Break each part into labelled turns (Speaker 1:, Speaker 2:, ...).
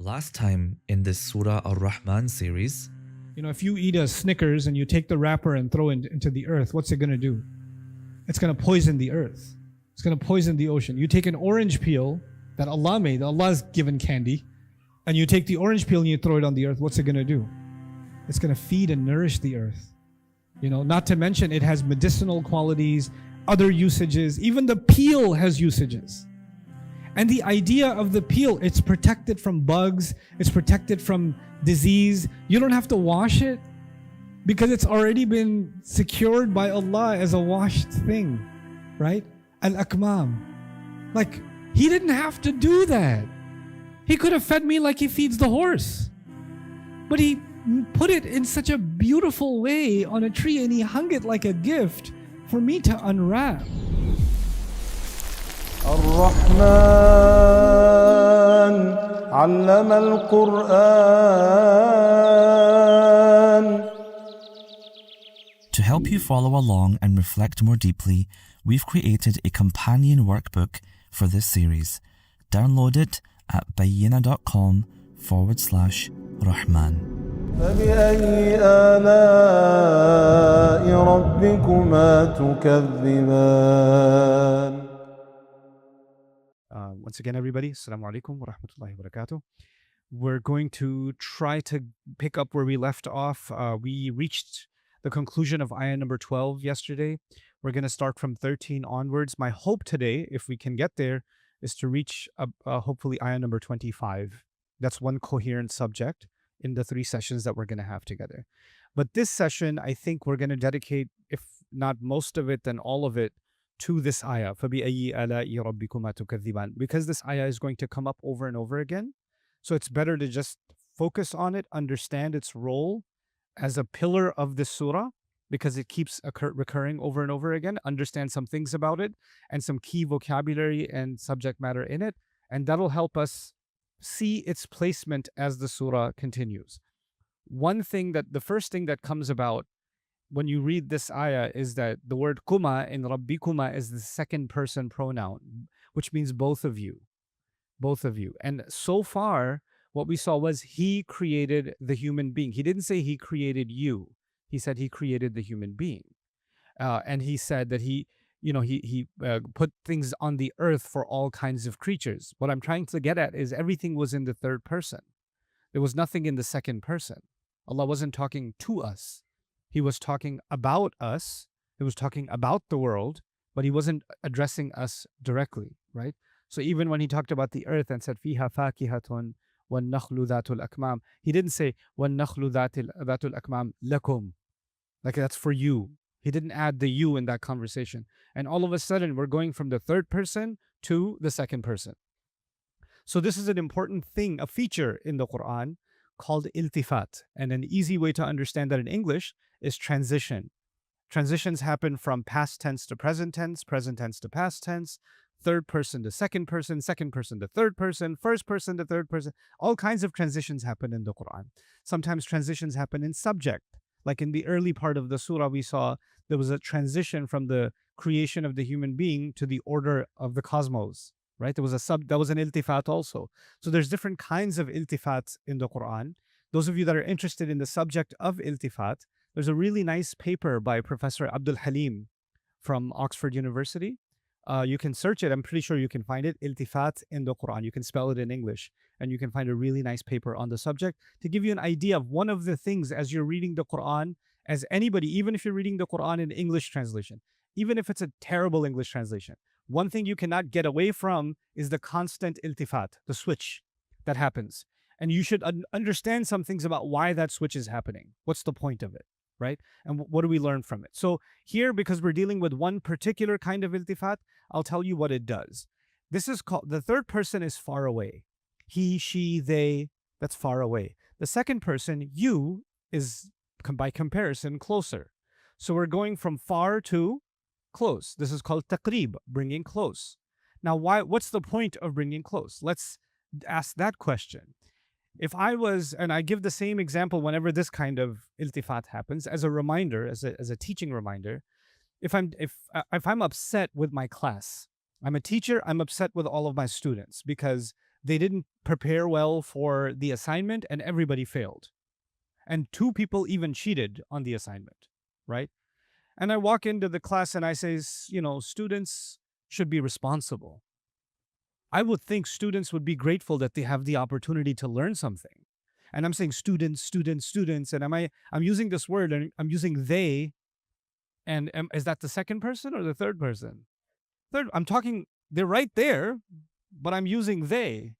Speaker 1: Last time in this Surah Ar-Rahman series,
Speaker 2: if you eat a Snickers and you take the wrapper and throw it into the earth, what's it going to do? It's going to poison the earth. It's going to poison the ocean. You take an orange peel that Allah made, Allah's given candy, and you take the orange peel and you throw it on the earth, what's it going to do? It's going to feed and nourish the earth. Not to mention it has medicinal qualities, other usages. Even the peel has usages. And the idea of the peel, it's protected from bugs, it's protected from disease. You don't have to wash it because it's already been secured by Allah as a washed thing, right? Al-Akmam. Like, He didn't have to do that. He could have fed me like He feeds the horse. But He put it in such a beautiful way on a tree and He hung it like a gift for me to unwrap.
Speaker 3: Ar-Rahman allama al-Qur'an.
Speaker 4: To help you follow along and reflect more deeply, we've created a companion workbook for this series. Download it at bayyina.com/Rahman.
Speaker 3: فبأي آلاء ربكما تكذبان.
Speaker 5: Once again, everybody, Assalamu alaikum wa rahmatullahi wa barakatuh. We're going to try to pick up where we left off. We reached the conclusion of ayah number 12 yesterday. We're going to start from 13 onwards. My hope today, if we can get there, is to reach hopefully ayah number 25. That's one coherent subject in the 3 sessions that we're going to have together. But this session, I think we're going to dedicate, if not most of it, then all of it, to this ayah. فَبِأَيِّ آلَاءِ رَبِّكُمَا تُكَذِّبَانِ. Because this ayah is going to come up over and over again. So it's better to just focus on it, understand its role as a pillar of this surah, because it keeps recurring over and over again, understand some things about it, and some key vocabulary and subject matter in it, and that'll help us see its placement as the surah continues. The first thing that comes about when you read this ayah is that the word kuma in Rabbikuma is the second person pronoun, which means both of you. Both of you. And so far, what we saw was He created the human being. He didn't say He created you. He said He created the human being. And He said that He put things on the earth for all kinds of creatures. What I'm trying to get at is everything was in the third person. There was nothing in the second person. Allah wasn't talking to us. He was talking about us. He was talking about the world, but He wasn't addressing us directly, right? So even when He talked about the earth and said, فِيهَا فَاكِهَةٌ وَالنَّخْلُ ذَاتُ الْأَكْمَامِ, He didn't say, وَالنَّخْلُ ذَاتُ الْأَكْمَامِ لَكُمْ. Like that's for you. He didn't add the you in that conversation. And all of a sudden, we're going from the third person to the second person. So this is an important thing, a feature in the Quran called iltifat. And an easy way to understand that in English is transition. Transitions happen from past tense to present tense to past tense, third person to second person to third person, first person to third person. All kinds of transitions happen in the Quran. Sometimes transitions happen in subject. Like in the early part of the surah, we saw there was a transition from the creation of the human being to the order of the cosmos, right? That was an iltifat also. So there's different kinds of iltifat in the Quran. Those of you that are interested in the subject of iltifat, there's a really nice paper by Professor Abdul Halim from Oxford University. You can search it. I'm pretty sure you can find it. Iltifat in the Quran. You can spell it in English. And you can find a really nice paper on the subject to give you an idea of one of the things as you're reading the Quran, as anybody, even if you're reading the Quran in English translation, even if it's a terrible English translation, one thing you cannot get away from is the constant iltifat, the switch that happens. And you should understand some things about why that switch is happening. What's the point of it, right? And what do we learn from it? So here, because we're dealing with one particular kind of iltifat, I'll tell you what it does. This is called, the third person is far away. He, she, they, that's far away. The second person, you, is by comparison closer. So we're going from far to close. This is called taqreeb, bringing close. Now, what's the point of bringing close? Let's ask that question. If I was, and I give the same example whenever this kind of iltifat happens, as a reminder, as a teaching reminder, if I'm upset with my class, I'm a teacher, I'm upset with all of my students because they didn't prepare well for the assignment and everybody failed. And 2 people even cheated on the assignment, right? And I walk into the class and I say, students should be responsible. I would think students would be grateful that they have the opportunity to learn something. And I'm saying students, students, students. And I'm using this word and I'm using they. And is that the second person or the third person? Third, I'm talking, they're right there, but I'm using they.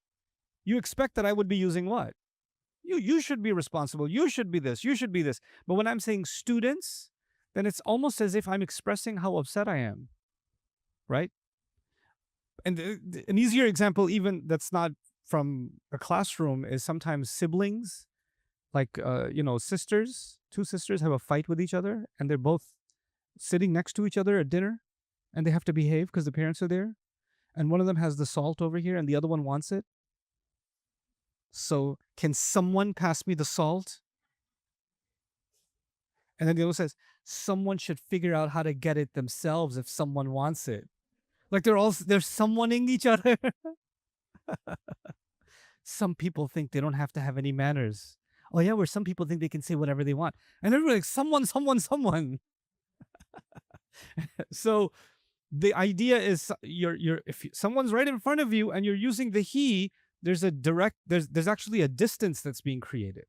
Speaker 5: You expect that I would be using what? You should be responsible. You should be this. You should be this. But when I'm saying students, then it's almost as if I'm expressing how upset I am, right? And an easier example, even that's not from a classroom, is sometimes siblings, like sisters. 2 sisters have a fight with each other, and they're both sitting next to each other at dinner, and they have to behave because the parents are there, and one of them has the salt over here, and the other one wants it. So, can someone pass me the salt? And then the other says, someone should figure out how to get it themselves if someone wants it. Like they're summoning each other. Some people think they don't have to have any manners. Oh yeah, where some people think they can say whatever they want. And everybody's like, someone, someone, someone. So the idea is if someone's right in front of you and you're using the he, there's actually a distance that's being created.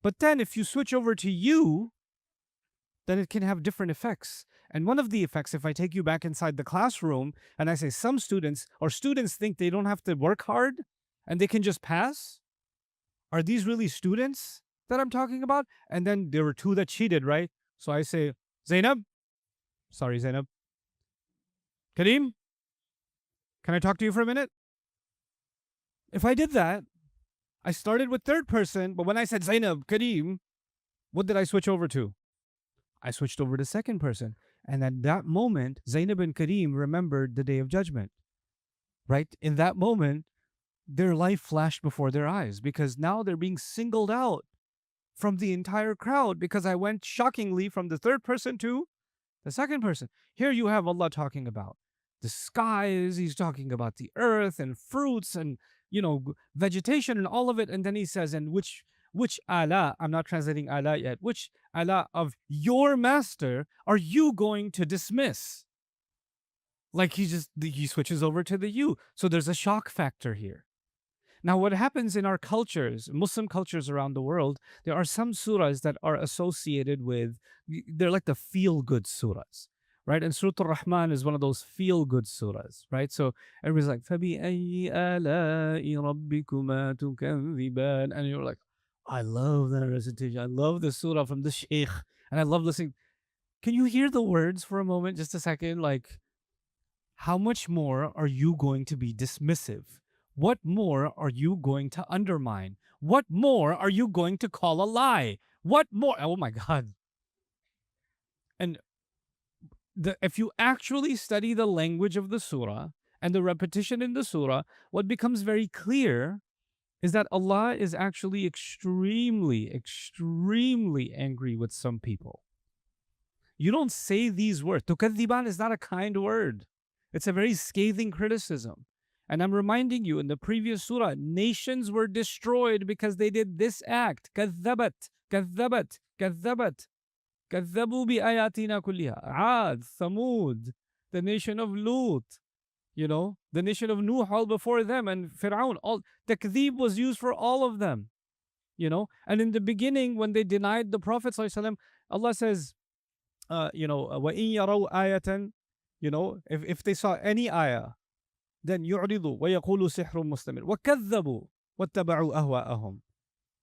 Speaker 5: But then if you switch over to you, then it can have different effects. And one of the effects, if I take you back inside the classroom and I say some students think they don't have to work hard and they can just pass, are these really students that I'm talking about? And then there were 2 that cheated, right? So I say, Zainab, Kareem, can I talk to you for a minute? If I did that, I started with third person, but when I said Zainab, Kareem, what did I switch over to? I switched over to second person. And at that moment, Zainab and Kareem remembered the day of judgment, right? In that moment, their life flashed before their eyes because now they're being singled out from the entire crowd because I went shockingly from the third person to the second person. Here you have Allah talking about the skies. He's talking about the earth and fruits and, vegetation and all of it. And then he says, and which Allah, I'm not translating Allah yet, which Allah of your master are you going to dismiss? Like he switches over to the you. So there's a shock factor here. Now, what happens in our cultures, Muslim cultures around the world, there are some surahs that are associated with, they're like the feel-good surahs, right? And Surah Ar-Rahman is one of those feel-good surahs, right? So everybody's like, فَبِأَيِّ آلَاءِ رَبِّكُمَا تُكَذِّبَانِ? And you're like, I love that recitation. I love the surah from the Shaykh. And I love listening. Can you hear the words for a moment, just a second? Like, how much more are you going to be dismissive? What more are you going to undermine? What more are you going to call a lie? What more? Oh my God. And if you actually study the language of the surah and the repetition in the surah, what becomes very clear is that Allah is actually extremely, extremely angry with some people. You don't say these words. Tukadhiban is not a kind word. It's a very scathing criticism. And I'm reminding you, in the previous surah, nations were destroyed because they did this act. Kadhabat, kadhabat, kadhabat. Kadhabu bi ayatina kulliha. Aad, Thamud, the nation of Lut, the nation of Nuh all before them, and Fir'aun. All takdhib was used for all of them. And in the beginning, when they denied the Prophet ﷺ, Allah says, وَإِن يَرَوْا آيَةً, if they saw any ayah, then يُعْرِضُوا وَيَقُولُوا سِحْرٌ مُسْتَمِرٌ وَكَذَّبُوا وَاتَّبَعُوا أَهْوَاءَهُمْ.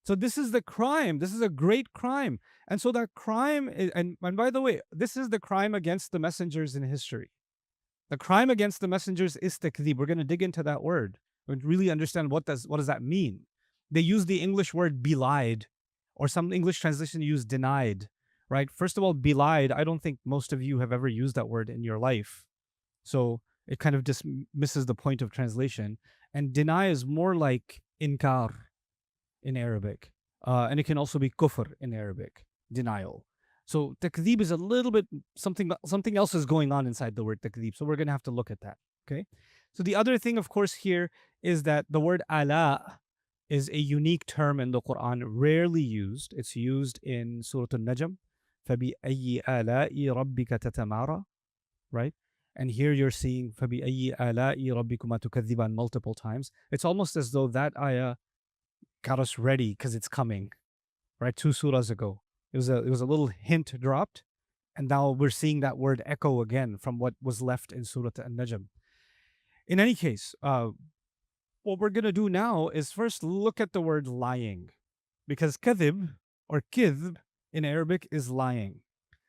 Speaker 5: So this is the crime. This is a great crime. And so that crime is, and by the way, this is the crime against the messengers in history. The crime against the messengers is takdhib. We're going to dig into that word and really understand what does that mean. They use the English word belied, or some English translation use denied, right? First of all, belied, I don't think most of you have ever used that word in your life. So it kind of dismisses the point of translation. And deny is more like inkar in Arabic. And it can also be kufr in Arabic, denial. So takdhib is a little bit, something else is going on inside the word takdhib. So we're going to have to look at that, okay? So the other thing, of course, here is that the word ala is a unique term in the Quran, rarely used. It's used in Surah Al-Najm. فَبِأَيِّ آلَاءِ رَبِّكَ تَتَمَارَى, right? And here you're seeing فَبِأَيِّ آلَاءِ رَبِّكُمَا تُكَذِّبَانِ multiple times. It's almost as though that ayah got us ready because it's coming, right? 2 surahs ago. It was a little hint dropped, and now we're seeing that word echo again from what was left in Surah An-Najm. In any case, what we're going to do now is first look at the word lying, because kadhib or kidhb in Arabic is lying.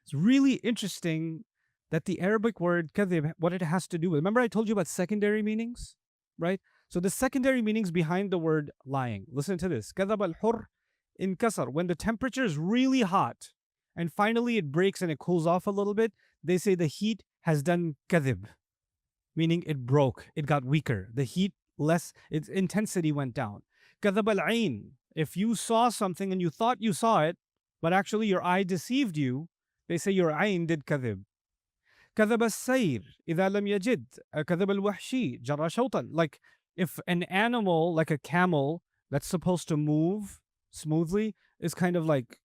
Speaker 5: It's really interesting that the Arabic word kadhib, what it has to do with. Remember I told you about secondary meanings, right? So the secondary meanings behind the word lying. Listen to this. Kadhab al-hur inkasar. When the temperature is really hot and finally it breaks and it cools off a little bit, they say the heat has done kadhib, meaning it broke, it got weaker. The heat less, its intensity went down. Kadhab al-ain. If you saw something and you thought you saw it, but actually your eye deceived you, they say your ain did kadhib. كذب السير إذا لم يجد كذب الوحشي جرى شوطا. Like if an animal like a camel that's supposed to move smoothly is kind of like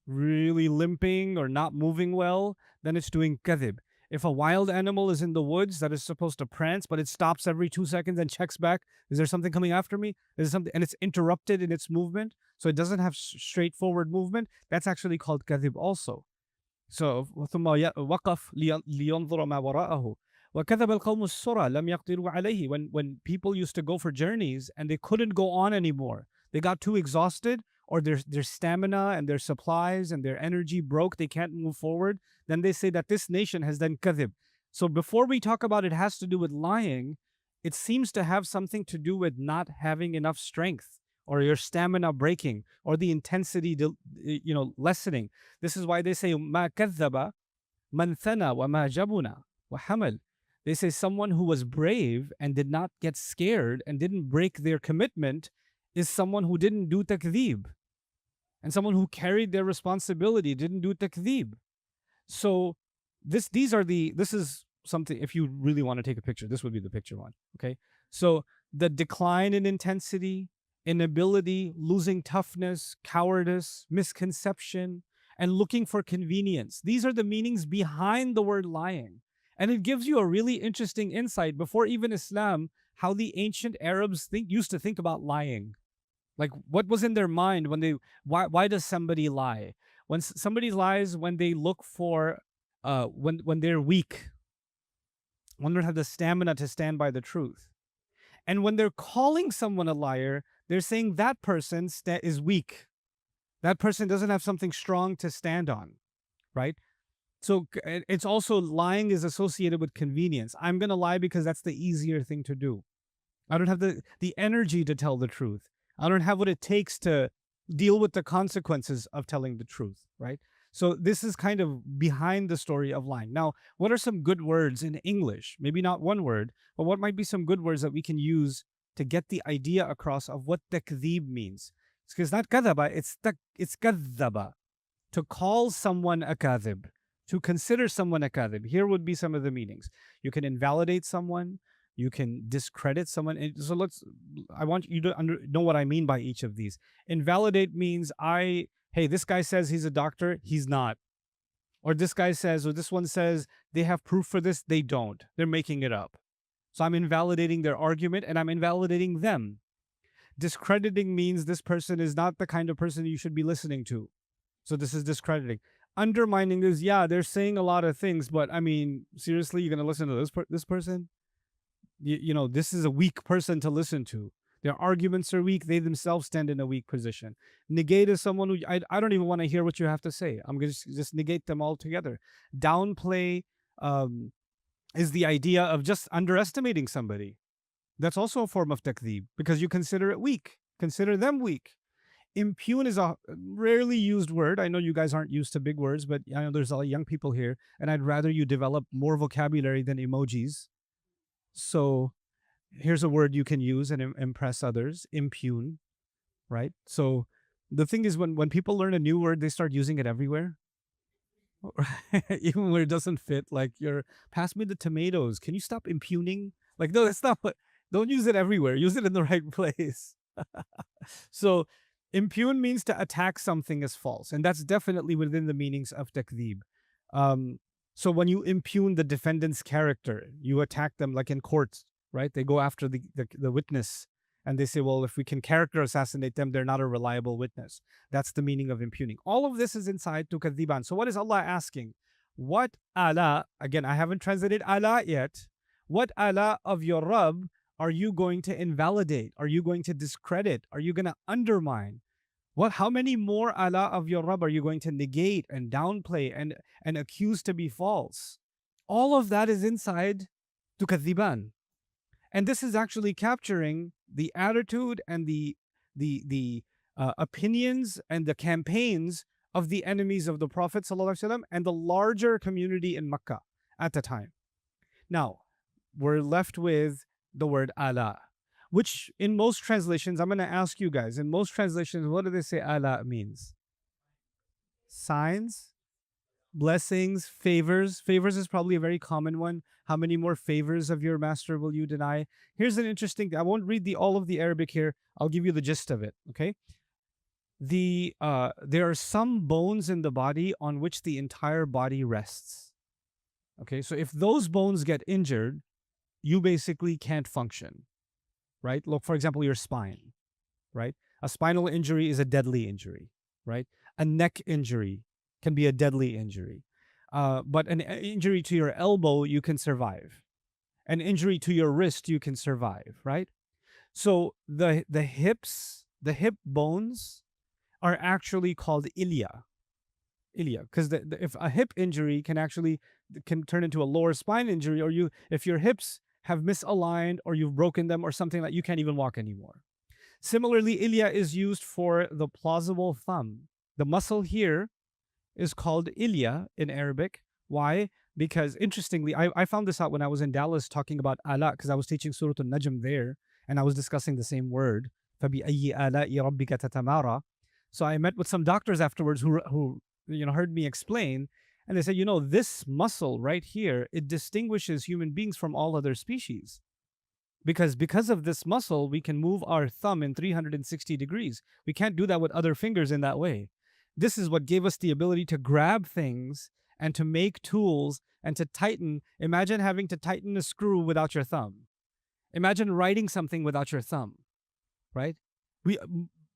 Speaker 5: really limping or not moving well, then it's doing kadhib. If a wild animal is in the woods that is supposed to prance, but it stops every 2 seconds and checks back, is there something coming after me? Is there something, and it's interrupted in its movement, so it doesn't have straightforward movement, that's actually called kadhib also. So ثم وقف لينظر ما وراءه وكذب القوم السرى لم يقدروا عليه. When people used to go for journeys and they couldn't go on anymore, they got too exhausted, or their stamina and their supplies and their energy broke, they can't move forward, then they say that this nation has done kadhib. So before we talk about it has to do with lying, it seems to have something to do with not having enough strength, or your stamina breaking, or the intensity lessening. This is why they say ما كذب من ثنى وما جبنا وحمل. They say someone who was brave and did not get scared and didn't break their commitment is someone who didn't do takdhib. And someone who carried their responsibility didn't do takdhib. So this is something, if you really want to take a picture, this would be the picture one. Okay. So the decline in intensity, inability, losing toughness, cowardice, misconception, and looking for convenience. These are the meanings behind the word lying. And it gives you a really interesting insight before even Islam, how the ancient Arabs used to think about lying. Like what was in their mind when why does somebody lie? When somebody lies, when they look for, when they're weak, when they don't have the stamina to stand by the truth. And when they're calling someone a liar, they're saying that person is weak. That person doesn't have something strong to stand on, right? So it's also, lying is associated with convenience. I'm going to lie because that's the easier thing to do. I don't have the energy to tell the truth. I don't have what it takes to deal with the consequences of telling the truth, right? So this is kind of behind the story of lying. Now, what are some good words in English? Maybe not one word, but what might be some good words that we can use to get the idea across of what takdhib means? It's not kadhaba, it's kadhaba. To call someone a kadhib, to consider someone a kadhib. Here would be some of the meanings. You can invalidate someone, you can discredit someone. So I want you to know what I mean by each of these. Invalidate means hey, this guy says he's a doctor, he's not. Or this guy says, or this one says they have proof for this, they don't. They're making it up. So I'm invalidating their argument and I'm invalidating them. Discrediting means this person is not the kind of person you should be listening to. So this is discrediting. Undermining is, yeah, they're saying a lot of things, but I mean, seriously, you're going to listen to this person? This is a weak person to listen to. Their arguments are weak. They themselves stand in a weak position. Negate is someone who I don't even want to hear what you have to say. I'm going to just negate them altogether. Downplay is the idea of just underestimating somebody. That's also a form of takdhib because you consider it weak. Consider them weak. Impugn is a rarely used word. I know you guys aren't used to big words, but I know there's a lot of young people here, and I'd rather you develop more vocabulary than emojis. So here's a word you can use and impress others. Impugn, right? So the thing is, when people learn a new word, they start using it everywhere. Even where it doesn't fit, like pass me the tomatoes. Can you stop impugning? Like, no, that's not what, don't use it everywhere. Use it in the right place. So, impugn means to attack something as false. And that's definitely within the meanings of takdhib. So, when you impugn the defendant's character, you attack them like in courts, right? They go after the witness and they say, well, if we can character assassinate them, they're not a reliable witness. That's the meaning of impugning. All of this is inside tukadhiban. So, what is Allah asking? What ala, again, I haven't translated ala yet. What ala of your Rabb are you going to invalidate? Are you going to discredit? Are you going to undermine? How many more ala of your Rabb are you going to negate and downplay and accuse to be false? All of that is inside tukadhiban. And this is actually capturing the attitude and the opinions and the campaigns of the enemies of the Prophet ﷺ and the larger community in Mecca at the time. Now, we're left with the word ala, which in most translations, I'm going to ask you guys, in most translations, what do they say ala means? Signs, blessings, favors. Favors is probably a very common one. How many more favors of your master will you deny? Here's an interesting, I won't read all of the Arabic here. I'll give you the gist of it, okay? There are some bones in the body on which the entire body rests. Okay, so if those bones get injured, you basically can't function, right? Look, for example, your spine, right? A spinal injury is a deadly injury, right? A neck injury can be a deadly injury. But an injury to your elbow, you can survive. An injury to your wrist, you can survive, right? So the hip bones are actually called ilia, because if a hip injury can turn into a lower spine injury, or if your hips have misaligned or you've broken them or something like you can't even walk anymore. Similarly, ilia is used for the plausible thumb. The muscle here is called ilia in Arabic. Why? Because interestingly, I found this out when I was in Dallas talking about ala, because I was teaching Surah Al-Najm there, and I was discussing the same word. فَبِأَيِّ آلَاءِ رَبِّكَ تَتَمَارَى. So I met with some doctors afterwards who heard me explain, and they said, this muscle right here, it distinguishes human beings from all other species. Because of this muscle, we can move our thumb in 360 degrees. We can't do that with other fingers in that way. This is what gave us the ability to grab things and to make tools and to tighten. Imagine having to tighten a screw without your thumb. Imagine writing something without your thumb, right?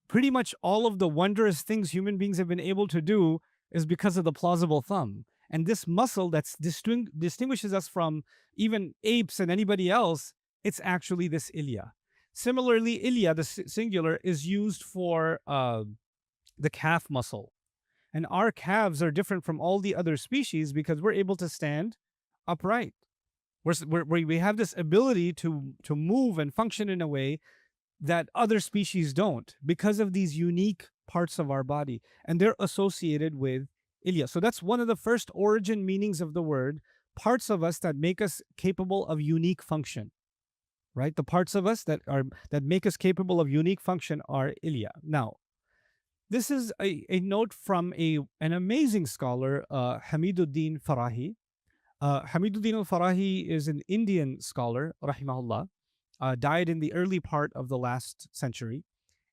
Speaker 5: Pretty much all of the wondrous things human beings have been able to do is because of the plausible thumb. And this muscle that distinguishes us from even apes and anybody else, it's actually this ilia. Similarly, ilia, the singular, is used for the calf muscle. And our calves are different from all the other species because we're able to stand upright. We have this ability to move and function in a way that other species don't because of these unique parts of our body. And they're associated with ilia. So that's one of the first origin meanings of the word, parts of us that make us capable of unique function. Right? The parts of us that make us capable of unique function are ilia. Now, this is a note from an amazing scholar, Hamiduddin Farahi. Hamiduddin al-Farahi is an Indian scholar, rahimahullah, died in the early part of the last century.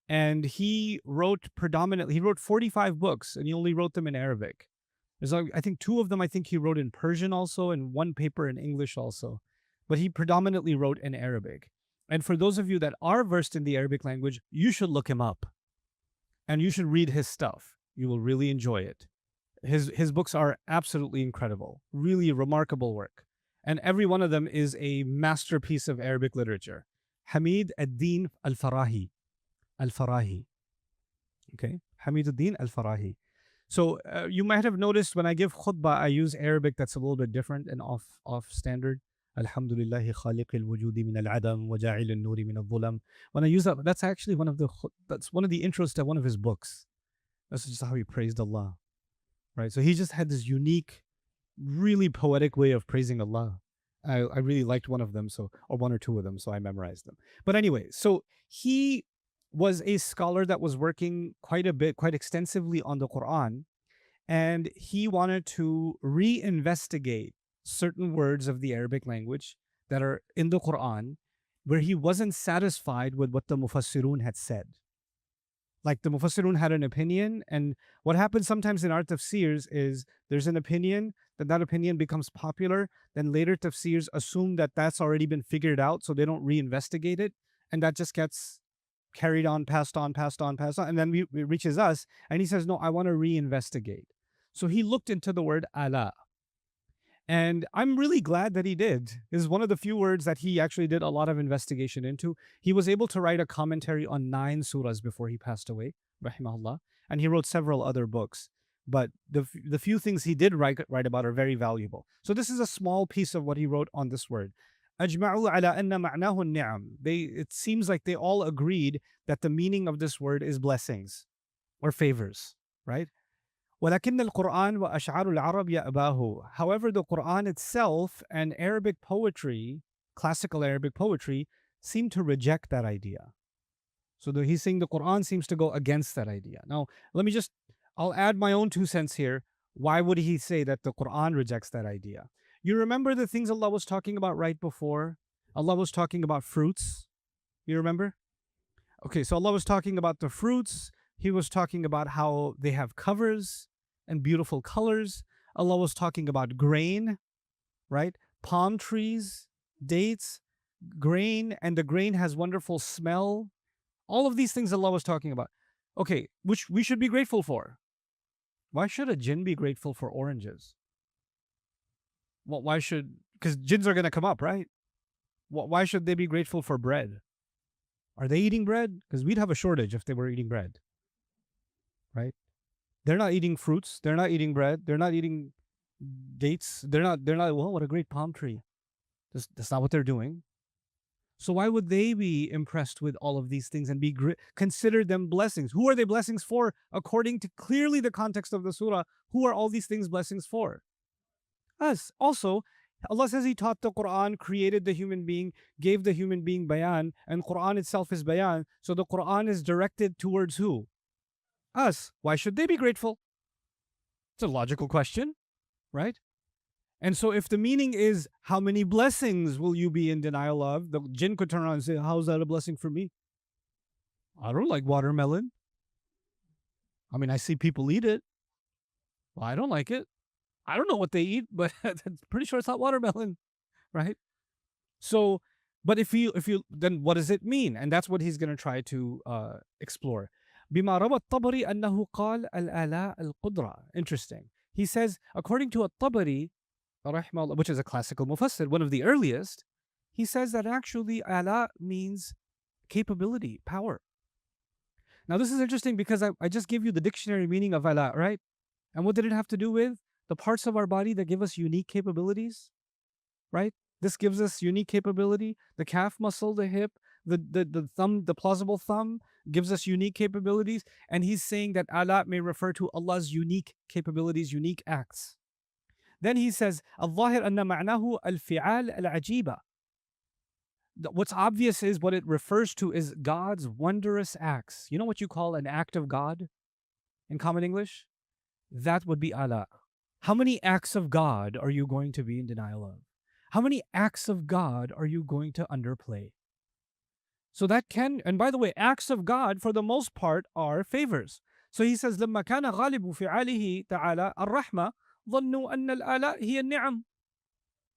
Speaker 5: And he wrote 45 books, and he only wrote them in Arabic. There's, I think, 2 of them, he wrote in Persian also, and 1 paper in English also. But he predominantly wrote in Arabic. And for those of you that are versed in the Arabic language, you should look him up. And you should read his stuff. You will really enjoy it. His books are absolutely incredible. Really remarkable work. And every one of them is a masterpiece of Arabic literature. Hamid ad-Din al-Farahi. Al-Farahi. Okay? Hamid ad-Din al-Farahi. So you might have noticed when I give khutbah, I use Arabic that's a little bit different and off standard. Alhamdulillahi khaliqil wujudi min al-adam wa ja'il al-nuri min al-dhulam. When I use that, that's actually one of the intros to one of his books. That's just how he praised Allah. Right? So he just had this unique, really poetic way of praising Allah. I really liked one of them, or 1 or 2 of them, so I memorized them. But anyway, so he was a scholar that was working quite extensively on the Quran, and he wanted to reinvestigate certain words of the Arabic language that are in the Quran where he wasn't satisfied with what the Mufassirun had said. Like the Mufassirun had an opinion, and what happens sometimes in our tafsirs is there's an opinion, then that opinion becomes popular, then later tafsirs assume that that's already been figured out, so they don't reinvestigate it, and that just gets carried on, passed on, and then it reaches us, and he says, no, I want to reinvestigate. So he looked into the word ala. And I'm really glad that he did. This is one of the few words that he actually did a lot of investigation into. He was able to write a commentary on 9 surahs before he passed away, rahimahullah. And he wrote several other books. But the few things he did write about are very valuable. So this is a small piece of what he wrote on this word. أجمعوا على أن معناه النعم. It seems like they all agreed that the meaning of this word is blessings or favors, right? ولكن القرآن وأشعار العرب يأباه. However, the Quran itself and Arabic poetry, classical Arabic poetry, seem to reject that idea. So he's saying the Quran seems to go against that idea. Now, I'll add my own 2 cents here. Why would he say that the Quran rejects that idea? You remember the things Allah was talking about right before? Allah was talking about fruits. You remember? Okay, so Allah was talking about the fruits. He was talking about how they have covers and beautiful colors. Allah was talking about grain, right? Palm trees, dates, grain, and the grain has wonderful smell. All of these things Allah was talking about. Okay, which we should be grateful for. Why should a jinn be grateful for oranges? Well, because jinns are going to come up, right? Why should they be grateful for bread? Are they eating bread? Because we'd have a shortage if they were eating bread, right? They're not eating fruits. They're not eating bread. They're not eating dates. They're not, well, what a great palm tree. That's not what they're doing. So why would they be impressed with all of these things and consider them blessings? Who are they blessings for? According to clearly the context of the surah, who are all these things blessings for? Us. Also, Allah says He taught the Quran, created the human being, gave the human being bayan, and Quran itself is bayan. So the Quran is directed towards who? Us. Why should they be grateful? It's a logical question, right? And so if the meaning is how many blessings will you be in denial of, the jinn could turn around and say, how's that a blessing for me? I don't like watermelon. I mean, I see people eat it. Well, I don't like it. I don't know what they eat, but I'm pretty sure it's not watermelon, right? So, but if you, then what does it mean? And that's what he's going to try to explore. بما روى الطبري أنه قال الآلاء القدرة. Interesting. He says, according to الطبري, which is a classical mufassir, one of the earliest, he says that actually ala means capability, power. Now this is interesting because I just gave you the dictionary meaning of ala, right? And what did it have to do with? The parts of our body that give us unique capabilities, right? This gives us unique capability. The calf muscle, the hip, the thumb, the plausible thumb gives us unique capabilities. And he's saying that ala may refer to Allah's unique capabilities, unique acts. Then he says, الظاهر أن معناه الفعال العجيبة. What's obvious is what it refers to is God's wondrous acts. You know what you call an act of God in common English? That would be ala. How many acts of God are you going to be in denial of? How many acts of God are you going to underplay? So that can, and by the way, acts of God for the most part are favors. So he says, لما كان غالب فعاله تعالى الرحمة ظنوا أن الآلاء هي النعم.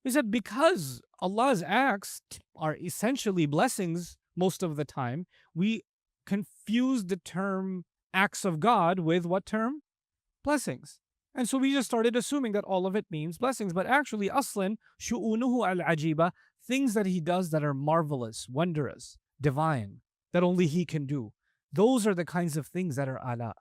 Speaker 5: He said, because Allah's acts are essentially blessings most of the time, we confuse the term acts of God with what term? Blessings. And so we just started assuming that all of it means blessings. But actually, aslan, shu'unuhu al-ajiba, things that he does that are marvelous, wondrous, divine, that only he can do. Those are the kinds of things that are ala.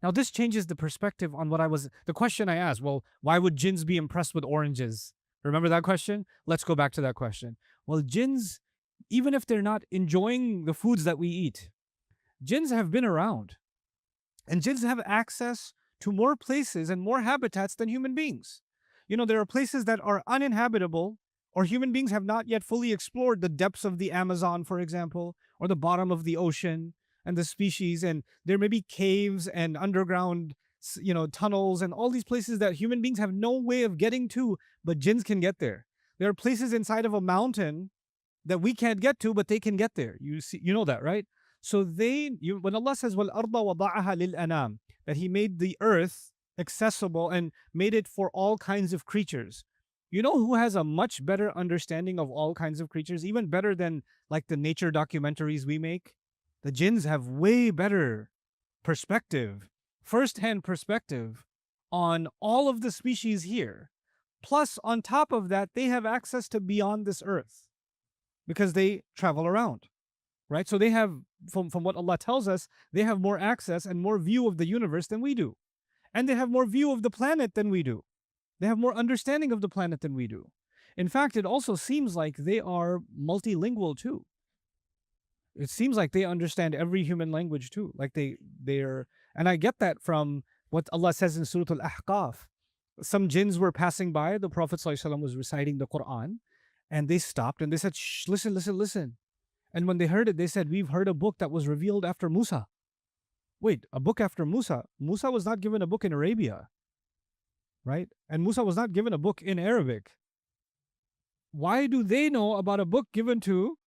Speaker 5: Now, this changes the perspective on the question I asked. Well, why would jinns be impressed with oranges? Remember that question? Let's go back to that question. Well, jinns, even if they're not enjoying the foods that we eat, jinns have been around. And jinns have access to more places and more habitats than human beings. You know, there are places that are uninhabitable, or human beings have not yet fully explored the depths of the Amazon, for example, or the bottom of the ocean and the species. And there may be caves and underground, tunnels and all these places that human beings have no way of getting to, but jinns can get there. There are places inside of a mountain that we can't get to, but they can get there. You see, you know that, right? So when Allah says, "Wal arda wada'aha lil anam," that He made the earth accessible and made it for all kinds of creatures. You know who has a much better understanding of all kinds of creatures, even better than like the nature documentaries we make? The jinns have way better perspective, first-hand perspective on all of the species here. Plus, on top of that, they have access to beyond this earth because they travel around, right? So they have, from what Allah tells us, they have more access and more view of the universe than we do. And they have more view of the planet than we do. They have more understanding of the planet than we do. In fact, it also seems like they are multilingual too. It seems like they understand every human language too. Like they're, and I get that from what Allah says in Surah Al-Ahqaf. Some jinns were passing by, the Prophet ﷺ was reciting the Quran, and they stopped and they said, "Shh, listen, listen, listen." And when they heard it, they said, "We've heard a book that was revealed after Musa." Wait, a book after Musa? Musa was not given a book in Arabia, right? And Musa was not given a book in Arabic. Why do they know about a book given to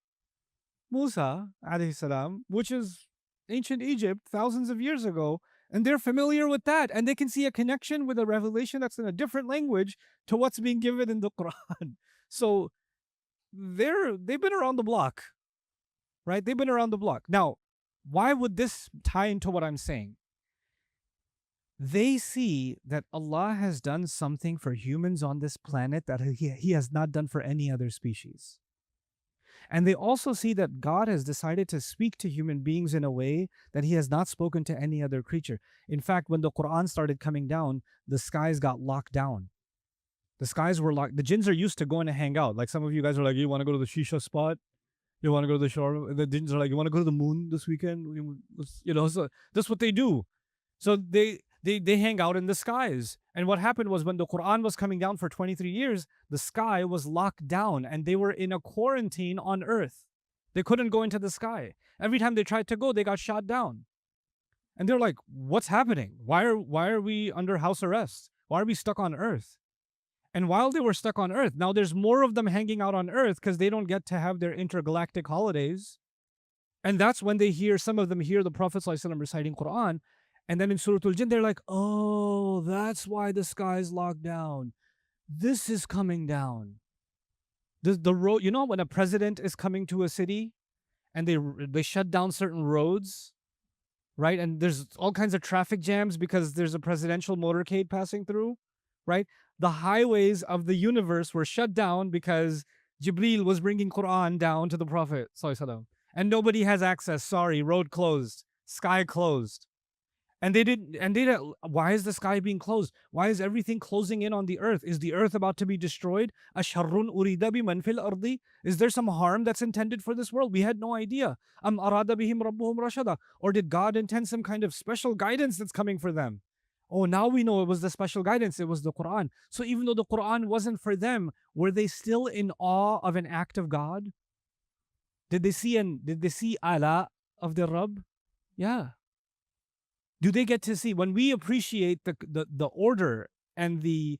Speaker 5: Musa, alayhi salam, which is ancient Egypt, thousands of years ago, and they're familiar with that, and they can see a connection with a revelation that's in a different language to what's being given in the Quran. So they've been around the block, right? They've been around the block. Now, why would this tie into what I'm saying? They see that Allah has done something for humans on this planet that He has not done for any other species. And they also see that God has decided to speak to human beings in a way that He has not spoken to any other creature. In fact, when the Quran started coming down, the skies got locked down. The skies were locked. The jinns are used to going to hang out. Like some of you guys are like, "You want to go to the shisha spot? You want to go to the shore?" The jinns are like, "You want to go to the moon this weekend?" So that's what they do. So they hang out in the skies. And what happened was when the Quran was coming down for 23 years, the sky was locked down and they were in a quarantine on earth. They couldn't go into the sky. Every time they tried to go, they got shot down. And they're like, "What's happening? Why are we under house arrest? Why are we stuck on earth?" And while they were stuck on earth, now there's more of them hanging out on earth because they don't get to have their intergalactic holidays. And that's when some of them hear the Prophet ﷺ reciting Quran. And then in Surah Al-Jinn, they're like, "Oh, that's why the sky is locked down. This is coming down." The road, when a president is coming to a city and they shut down certain roads, right? And there's all kinds of traffic jams because there's a presidential motorcade passing through, right? The highways of the universe were shut down because Jibreel was bringing Quran down to the Prophet ﷺ. And nobody has access. Sorry, road closed, sky closed. And they didn't. Why is the sky being closed? Why is everything closing in on the earth? Is the earth about to be destroyed? Asharrun urida biman fil ardi? Is there some harm that's intended for this world? We had no idea. Am arada bihim rabbuhum rashada? Or did God intend some kind of special guidance that's coming for them? Oh, now we know it was the special guidance. It was the Quran. So even though the Quran wasn't for them, were they still in awe of an act of God? Did they see ala of the Rabb? Yeah. Do they get to see, when we appreciate the order and the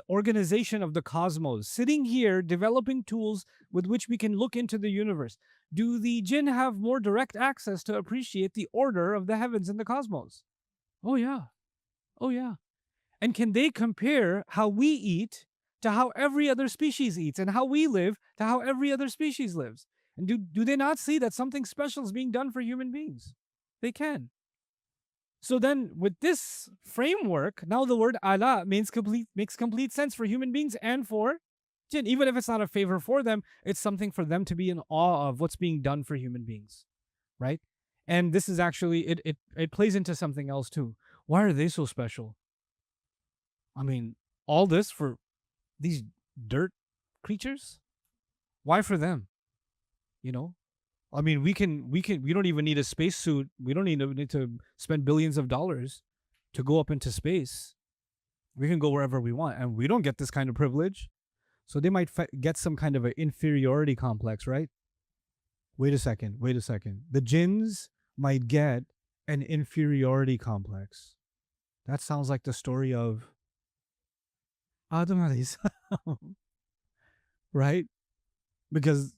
Speaker 5: organization of the cosmos, sitting here developing tools with which we can look into the universe, do the jinn have more direct access to appreciate the order of the heavens and the cosmos? Oh yeah. Oh yeah. And can they compare how we eat to how every other species eats, and how we live to how every other species lives? And do they not see that something special is being done for human beings? They can. So then with this framework, now the word ala makes complete sense for human beings and for jinn. Even if it's not a favor for them, it's something for them to be in awe of what's being done for human beings, right? And this is actually, it plays into something else too. Why are they so special? I mean, all this for these dirt creatures? Why for them? I mean, we don't even need a spacesuit. We don't need to spend billions of dollars to go up into space. We can go wherever we want, and we don't get this kind of privilege. So they might get some kind of an inferiority complex, right? Wait a second. The jinns might get an inferiority complex. That sounds like the story of Adam alayhi salam. right? Because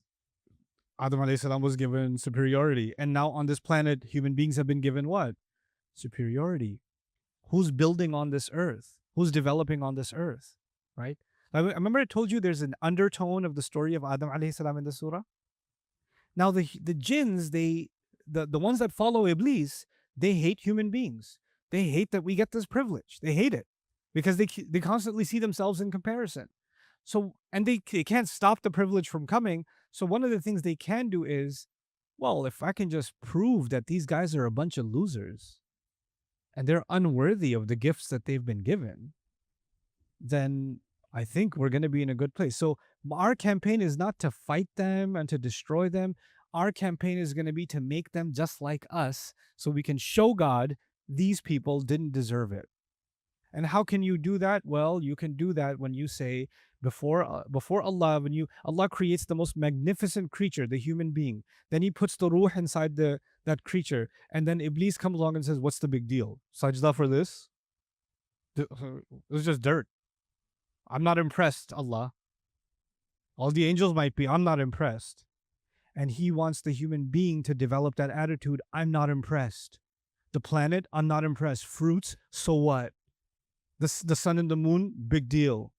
Speaker 5: Adam alayhi salam was given superiority. And now on this planet, human beings have been given what? Superiority. Who's building on this earth? Who's developing on this earth? Right? I remember I told you there's an undertone of the story of Adam alayhi salam in the surah. Now the jinns, the ones that follow Iblis, they hate human beings. They hate that we get this privilege. They hate it because they constantly see themselves in comparison. So, and they can't stop the privilege from coming. So one of the things they can do is, well, if I can just prove that these guys are a bunch of losers and they're unworthy of the gifts that they've been given, then I think we're going to be in a good place. So our campaign is not to fight them and to destroy them. Our campaign is going to be to make them just like us so we can show God these people didn't deserve it. And how can you do that? Well, you can do that when you say, before Allah, when Allah creates the most magnificent creature, the human being, then He puts the ruh inside that creature, and then Iblis comes along and says, "What's the big deal? Sajda for this? It's just dirt. I'm not impressed, Allah. All the angels might be. I'm not impressed." And He wants the human being to develop that attitude. I'm not impressed. The planet, I'm not impressed. Fruits, so what? The sun and the moon, big deal.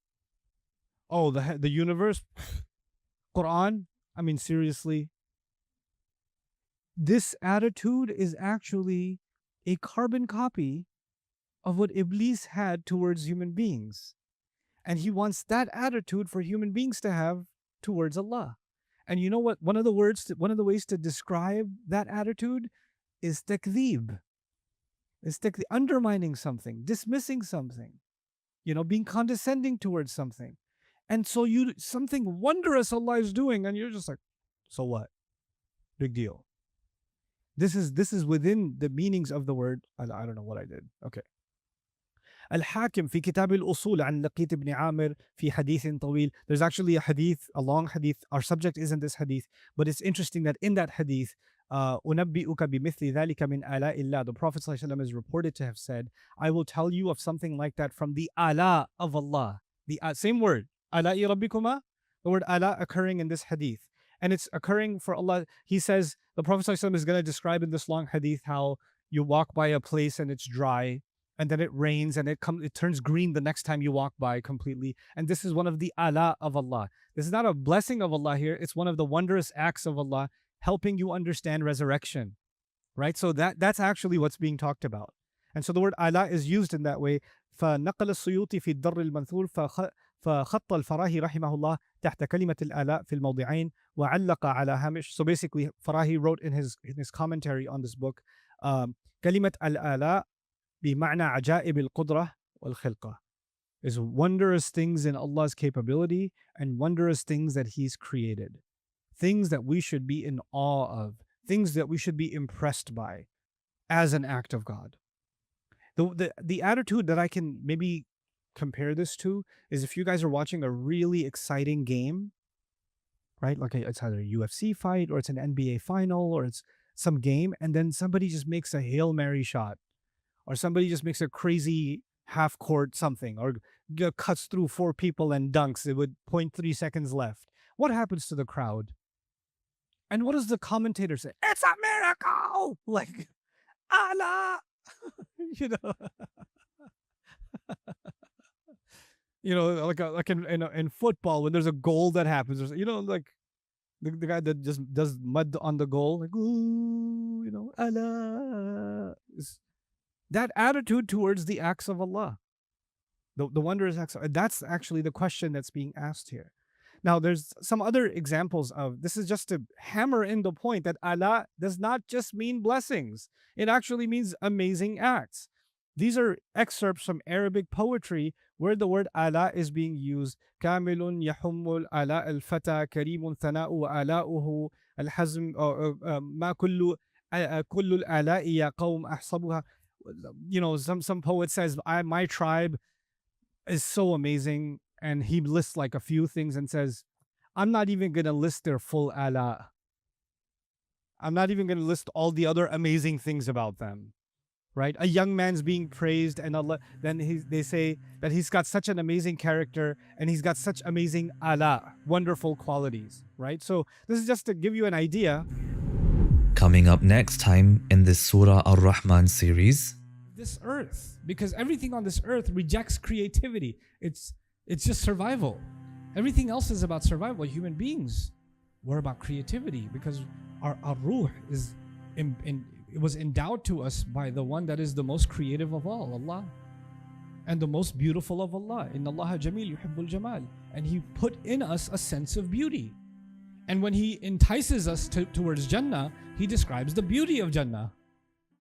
Speaker 5: Oh, the universe, Quran, I mean, seriously. This attitude is actually a carbon copy of what Iblis had towards human beings. And he wants that attitude for human beings to have towards Allah. And you know what? One of the ways to describe that attitude is takdhib. It's undermining something, dismissing something, being condescending towards something. And so something wondrous Allah is doing, and you're just like, so what? Big deal. This is within the meanings of the word. I don't know what I did. Okay. الحاكم في كتاب الأصول عن لقيط بن عامر في حديث طويل. There's actually a hadith, a long hadith. Our subject isn't this hadith, but it's interesting that in that hadith, أنبئك بمثل ذلك من آلاء الله. The Prophet ﷺ is reported to have said, I will tell you of something like that from the ala of Allah. The same word, ala'i rabbikuma, the word ala occurring in this hadith. And it's occurring for Allah. He says, the Prophet ﷺ is going to describe in this long hadith how you walk by a place and it's dry, and then it rains and it turns green the next time you walk by completely. And this is one of the ala of Allah. This is not a blessing of Allah here. It's one of the wondrous acts of Allah helping you understand resurrection, right? So that's actually what's being talked about. And so the word ala is used in that way. فنقل السيوطي في الدر المنثور فخط الفراهي رحمه الله تحت كلمة الآلاء في الموضعين وعلق على هامش. So basically, Farahi wrote in his commentary on this book, كلمة الآلاء بمعنى عجائب القدرة والخلقة, is wondrous things in Allah's capability and wondrous things that He's created. Things that we should be in awe of, things that we should be impressed by as an act of God. The attitude that I can maybe compare this to is if you guys are watching a really exciting game, right? Like it's either a UFC fight or it's an NBA final or it's some game, and then somebody just makes a Hail Mary shot, or somebody just makes a crazy half-court something, or cuts through 4 people and dunks it with 0.3 seconds left. What happens to the crowd? And what does the commentator say? It's a miracle! Like, Allah! Like in football, when there's a goal that happens, like the guy that just does mud on the goal, like, ooh, Allah. That attitude towards the acts of Allah, the wondrous acts, that's actually the question that's being asked here. Now, there's some other examples of this, is just to hammer in the point that Allah does not just mean blessings. It actually means amazing acts. These are excerpts from Arabic poetry where the word ala is being used. Kamilun yahumul ala al-fata karimun thana'u ala'uhu al-hazm ma kullu al-ala'i ya qawm ahsabuha. Some poet says, my tribe is so amazing, and he lists like a few things and says, I'm not even going to list their full ala. I'm not even going to list all the other amazing things about them. right? A young man's being praised, and Allah, then they say that he's got such an amazing character and he's got such amazing ala, wonderful qualities, right? So this is just to give you an idea.
Speaker 1: Coming up next time in this Surah Ar-Rahman series,
Speaker 2: This earth, because everything on this earth rejects creativity. It's just survival. Everything else is about survival. Human beings, we're about creativity because our ruh is it was endowed to us by the one that is the most creative of all, Allah, and the most beautiful of Allah. Inna Allaha jameel yuhibbul jamal. And He put in us a sense of beauty. And when He entices us towards Jannah, He describes the beauty of Jannah.